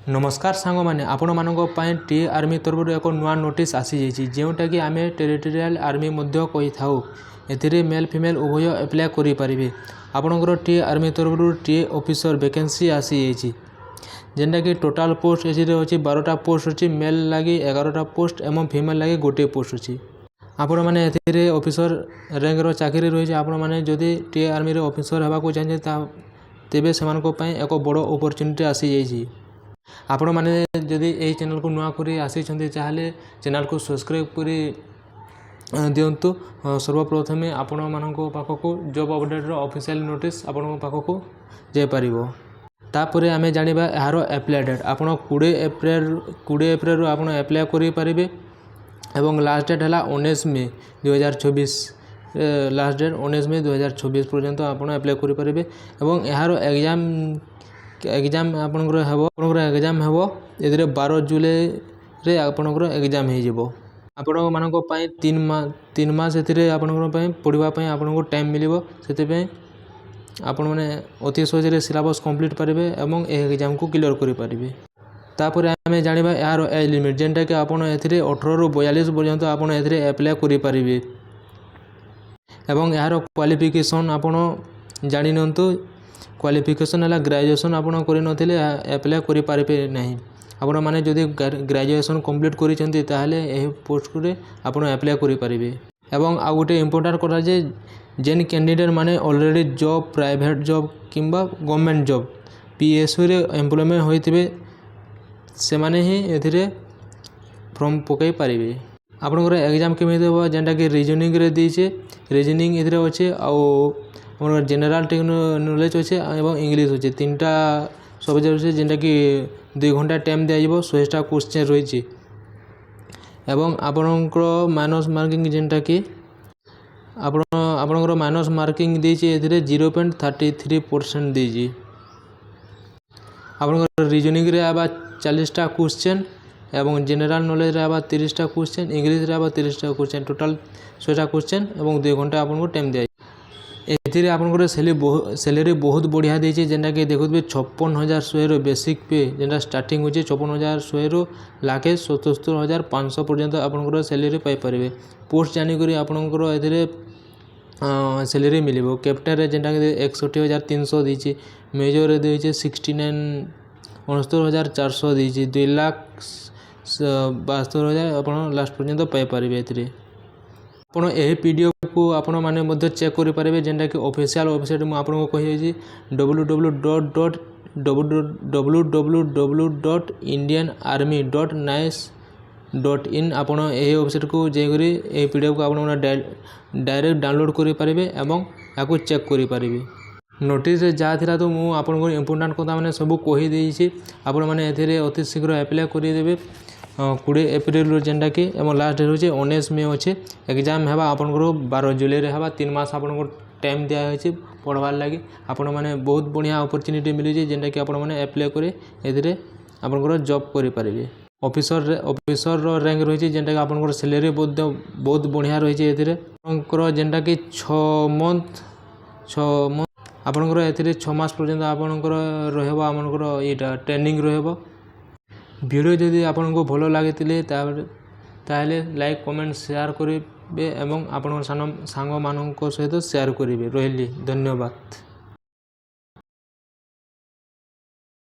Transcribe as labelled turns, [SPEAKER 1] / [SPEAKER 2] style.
[SPEAKER 1] नमस्कार सांग मैंने आपण मानक टी आर्मी तरफ एक नुआ नोटिस आसी जाइए जोटा कि आम टेरिटोरियल आर्मी कही थाउ ए मेल फीमेल उभय एप्लाय करें आपणकर टी आर्मी तरफ टी ऑफिसर वैकेंसी आसी जाइए जेनटा कि टोटाल पोस्ट ए अच्छी 12टा पोस्ट अच्छी मेल लगी 11टा पोस्ट एवं फीमेल लगी गोटे पोस्ट अच्छी आपण मैंने ऑफिसर रैंक चाकरी रही है। आपण मैंने जदि टी आर्मी ऑफिसर होगा चाहिए तेबे से एक बड़ अपॉर्चुनिटी आसी जाइए। आपण मैंने जदि यही चैनल को नुआ कर आसी चाहे चैनल को सब्सक्राइब कर दिंतु। सर्वप्रथम आपण मानक पाखक जॉब अपडेट ऑफिशियल नोटिस आपण पाखक जापर तापर आम जाना यार एप्लाय डेट आप 20 एप्रिल आप एप्लाय करेंगे और लास्ट डेट है 19 मे 2024 लास्ट डेट 19 मे 2024 पर्यंत आप एप्लाय करेंगे और यार एग्जाम आपनकर एग्जाम हे ये 12 जुलाई रे आपनकर एग्जाम हो आपण मानक 3 मास आपंकर पढ़ापी आपको टाइम मिल से आपण मैंने अति सहज सिलेबस कंप्लीट करेंगे और एग्जाम को क्लियर करेंगे। तापर आम जाना यार एज लिमिट जेनटा कि आप 18 ରୁ 42 पर्यंत आप एप्लाय करेंगे और यार क्वालिफिकेशन आपड़ जानी नियंतु क्वालिफिकेशन है ग्रेजुएशन आपड़ कर एप्लाय करेंगे ना आपण मैंने जदि ग्रेजुएशन कंप्लीट कर पोस्ट रे आप एप्लाय करेंगे। एवं आ गोटे इम्पोर्टाट कथा जे जेन कैंडिडेट माने ऑलरेडी जॉब प्राइवेट जॉब किंबा गवर्नमेंट जॉब पीएसयू रे एम्प्लॉयमेंट होइथिबे से माने ही एथिरे फॉर्म पकई पारिबे। आपनकर एग्जाम केमिति हो जेनटा कि रीजनिंग रे दीचे रीजनिंग एथिरे अच्छे आउ जनरल नॉलेज अच्छे और इंग्लिश अच्छे 3टा सब्जेक्ट अच्छे जेनटा कि 2 घंटा टाइम दिया 100टा क्वेश्चन रही एवं आपणकर माइनस मार्किंग जेनटा कि आपणकर माइनस मार्किंग देछि 0.33% देछि। आपणकर रीजनिंग रे आबा 40टा क्वेश्चन एवं जनरल नॉलेज रे आबा 30टा क्वेश्चन इंग्लिश रे आबा 30टा क्वेश्चन टोटल 100टा क्वेश्चन एवं 2 घंटा आपनको टाइम दिया एथिरे आपनकर सैलरी बहुत बढ़िया देछि जेनटा कि देखुबे 56,100 बेसिक पे जेनटा स्टार्टिंग होछि 56,100 लाखे 77,500 पर्यंत आपनकर सैलरी पाई परिबे। पोस्ट जानि करी आपनकर एथिरे सैलरी मिलिबो कैप्टन रे जेनटा कि 61,300 देछि मेजर रे देछि 69,400 देछि 2,72,000 आपन लास्ट पर्यंत पाई परिबे। एथिरे आपण यही पीडीएफ को आपण माने चेक करि पारे जेनटा कि ऑफिशियल वेबसाइट में आपको कहि www.indianarmy.nice.in आपण यही वेबसाइट को जाकरी यही पीडीएफ को आपण डायरेक्ट डाउनलोड करि पारिबे एवं याको चेक करि पारिबे। नोटिस जहाँ थिला तो मु आपनको इम्पोर्टेंट कथा माने सब कहि देइछि आपण माने एथिरे अति शीघ्र एप्लाय करि देबे 20 एप्रिल जेनटा कि लास्ट डेट होचे 19 मे अच्छे एग्जाम है आपंकर 12 जुलाई रे हवा 3 मास आपको टाइम दिया होचे पढ़वार लगी आपण मैंने बहुत बढ़िया अपॉर्चुनिटी मिली जेनटा कि आपण मैंने एप्लाय करे एथिरे आपंकर जॉब करि पारिबे। ऑफिसर रैंक रही जेनटा कि आपंकर सैलरी बहुत बढ़िया रही एथिरे आपंकर जेनटा कि 6 मंथ आपंकर एथिरे 6 मास पर्यंत आपंकर रहबो आपंकर एटा ट्रेनिंग रहबो। वीडियो जदि आपको भल लगी ताहले लाइक कमेंट शेयर करेंगे और आपण सांग मानक सहित शेयर करेंगे। रही धन्यवाद।